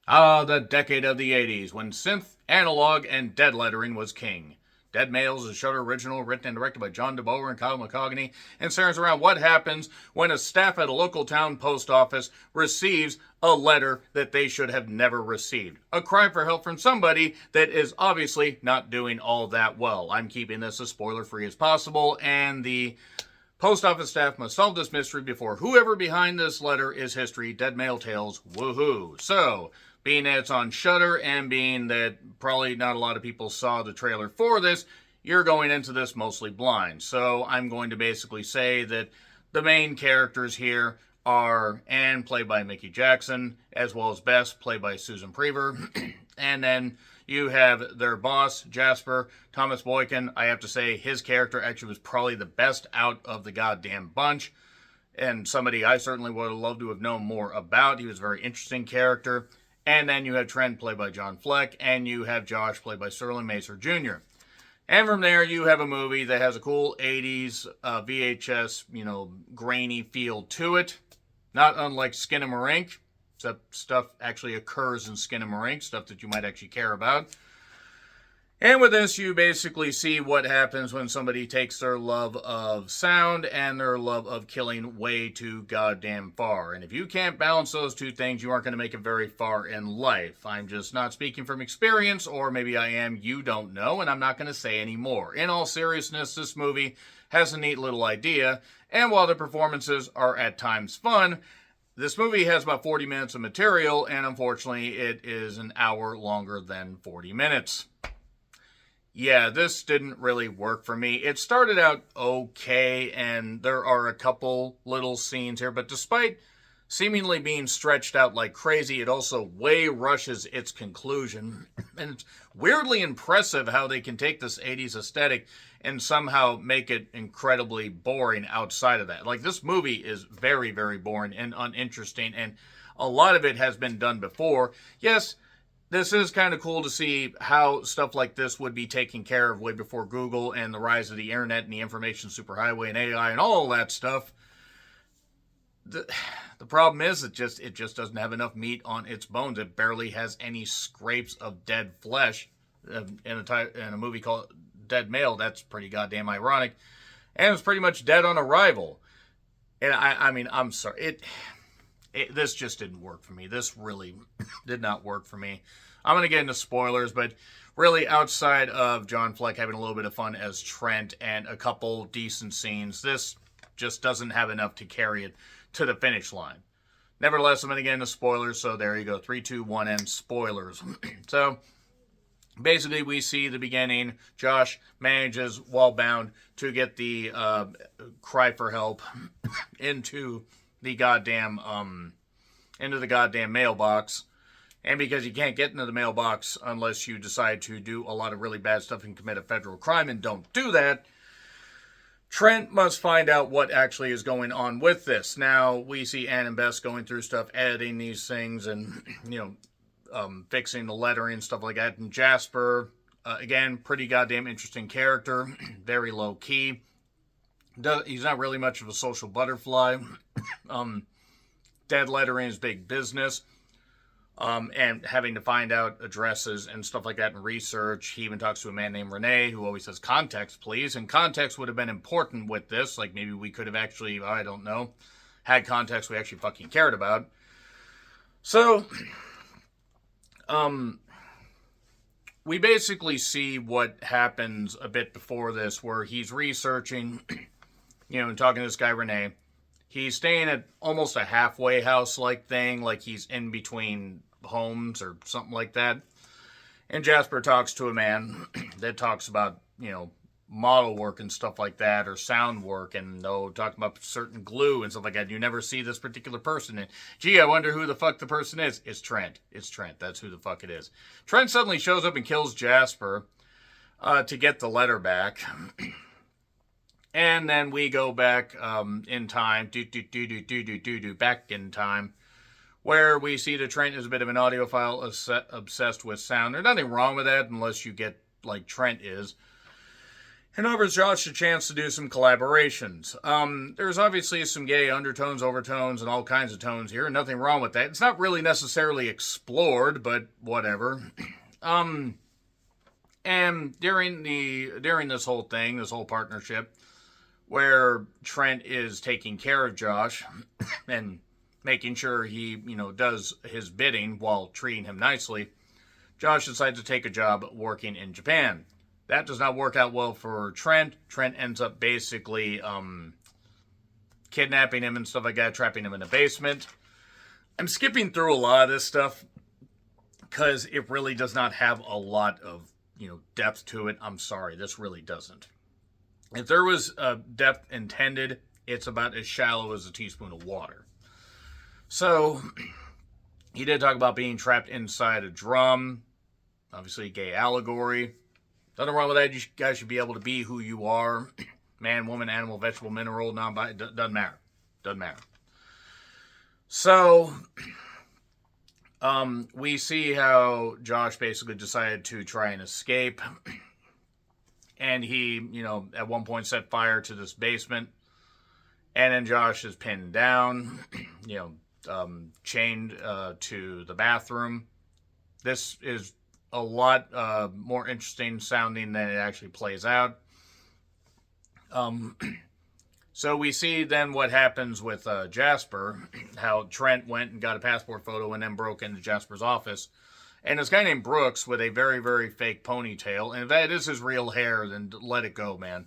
Ah, the decade of the 80s, when synth, analog, and dead lettering was king. Dead Mails is a Shudder original written and directed by John DeBoer and Kyle McCogany and centers around what happens when a staff at a local town post office receives a letter that they should have never received. A cry for help from somebody that is obviously not doing all that well. I'm keeping this as spoiler free as possible, and the post office staff must solve this mystery before whoever behind this letter is history. Dead Mail Tales, woohoo. So, being that it's on Shudder and being that probably not a lot of people saw the trailer for this, you're going into this mostly blind. So I'm going to basically say that the main characters here are Anne, played by Mickey Jackson, as well as Bess, played by Susan Prever. And then you have their boss, Jasper, Thomas Boykin. I have to say, his character actually was probably the best out of the goddamn bunch, and somebody I certainly would have loved to have known more about. He was a very interesting character. And then you have Trent, played by John Fleck, and you have Josh, played by Sterling Macer Jr. And from there, you have a movie that has a cool 80s VHS, grainy feel to it. Not unlike Skinamarink, except stuff actually occurs in Skinamarink, stuff that you might actually care about. And with this, you basically see what happens when somebody takes their love of sound and their love of killing way too goddamn far. And if you can't balance those two things, you aren't going to make it very far in life. I'm just not speaking from experience, or maybe I am, you don't know, and I'm not going to say any more. In all seriousness, this movie has a neat little idea, and while the performances are at times fun, this movie has about 40 minutes of material, and unfortunately, it is an hour longer than 40 minutes. Yeah, this didn't really work for me. It started out okay, and there are a couple little scenes here, but despite seemingly being stretched out like crazy, it also way rushes its conclusion. And it's weirdly impressive how they can take this 80s aesthetic and somehow make it incredibly boring outside of that. Like, this movie is very, very boring and uninteresting, and a lot of it has been done before. Yes, this is kind of cool to see how stuff like this would be taken care of way before Google and the rise of the internet and the information superhighway and AI and all that stuff. The problem is it just doesn't have enough meat on its bones. It barely has any scrapes of dead flesh in a movie called Dead Mail. That's pretty goddamn ironic. And it's pretty much dead on arrival. And I mean, I'm sorry. This just didn't work for me. This really did not work for me. I'm going to get into spoilers, but really outside of John Fleck having a little bit of fun as Trent and a couple decent scenes, this just doesn't have enough to carry it to the finish line. Nevertheless, I'm going to get into spoilers, so there you go. 3, 2, 1, and spoilers. So, basically, we see the beginning. Josh manages, while bound, to get the cry for help into the goddamn mailbox. And because you can't get into the mailbox unless you decide to do a lot of really bad stuff and commit a federal crime, and don't do that, Trent must find out what actually is going on with this. Now, we see Ann and Bess going through stuff, editing these things, and, fixing the lettering and stuff like that. And Jasper, again, pretty goddamn interesting character, very low key. He's not really much of a social butterfly. Dead lettering is big business. And having to find out addresses and stuff like that in research. He even talks to a man named Renee who always says, "Context, please." And context would have been important with this. Like, maybe we could have actually, I don't know, had context we actually fucking cared about. So, we basically see what happens a bit before this, where he's researching, and talking to this guy, Renee. He's staying at almost a halfway house-like thing, like he's in between homes or something like that. And Jasper talks to a man that talks about, model work and stuff like that, or sound work, and talking about certain glue and stuff like that. You never see this particular person. And, gee, I wonder who the fuck the person is. It's Trent. It's Trent. That's who the fuck it is. Trent suddenly shows up and kills Jasper to get the letter back. And then we go back in time, back in time, where we see that Trent is a bit of an audiophile obsessed with sound. There's nothing wrong with that unless you get like Trent is. and offers Josh a chance to do some collaborations. There's obviously some gay undertones, overtones, and all kinds of tones here. Nothing wrong with that. It's not really necessarily explored, but whatever. And during this whole thing, this whole partnership, where Trent is taking care of Josh and making sure he, does his bidding while treating him nicely, Josh decides to take a job working in Japan. That does not work out well for Trent. Trent ends up basically kidnapping him and stuff like that, trapping him in a basement. I'm skipping through a lot of this stuff because it really does not have a lot of, depth to it. I'm sorry, this really doesn't. If there was depth intended, it's about as shallow as a teaspoon of water. So, he did talk about being trapped inside a drum. Obviously, a gay allegory. Nothing wrong with that. You guys should be able to be who you are. Man, woman, animal, vegetable, mineral, non-binary. Doesn't matter. Doesn't matter. So, we see how Josh basically decided to try and escape. And he, at one point set fire to this basement. And then Josh is pinned down, chained to the bathroom. This is a lot more interesting sounding than it actually plays out. So we see then what happens with Jasper, how Trent went and got a passport photo and then broke into Jasper's office. And this guy named Brooks with a very, very fake ponytail. And if that is his real hair, then let it go, man.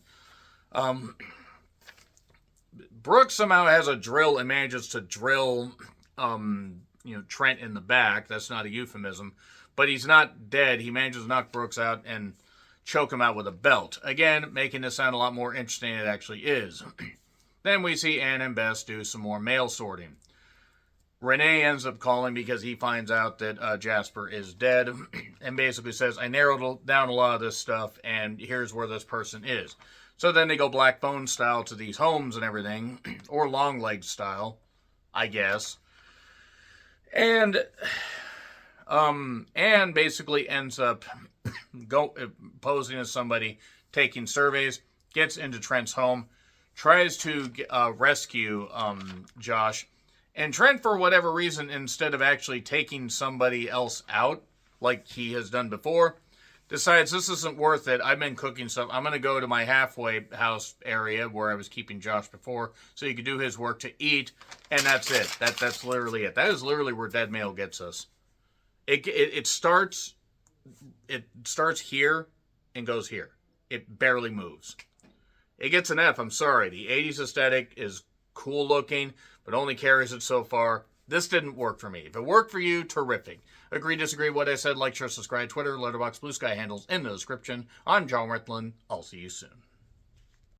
Brooks somehow has a drill and manages to drill, Trent in the back. That's not a euphemism. But he's not dead. He manages to knock Brooks out and choke him out with a belt. Again, making this sound a lot more interesting than it actually is. Then we see Ann and Bess do some more mail sorting. Renee ends up calling because he finds out that Jasper is dead and basically says, I narrowed down a lot of this stuff and here's where this person is. So then they go Black Phone style to these homes and everything, or Long Leg style, I guess. And Anne basically ends up posing as somebody taking surveys, gets into Trent's home, tries to rescue Josh. And Trent, for whatever reason, instead of actually taking somebody else out, like he has done before, decides this isn't worth it. I've been cooking stuff. I'm going to go to my halfway house area where I was keeping Josh before so he could do his work to eat. And that's it. That's literally it. That is literally where Dead Mail gets us. It starts here and goes here. It barely moves. It gets an F. I'm sorry. The 80s aesthetic is cool looking, but only carries it so far. This didn't work for me. If it worked for you, terrific. Agree, disagree, what I said, like, share, subscribe, Twitter, Letterboxd, Blue Sky handles in the description. I'm John Ritlin. I'll see you soon.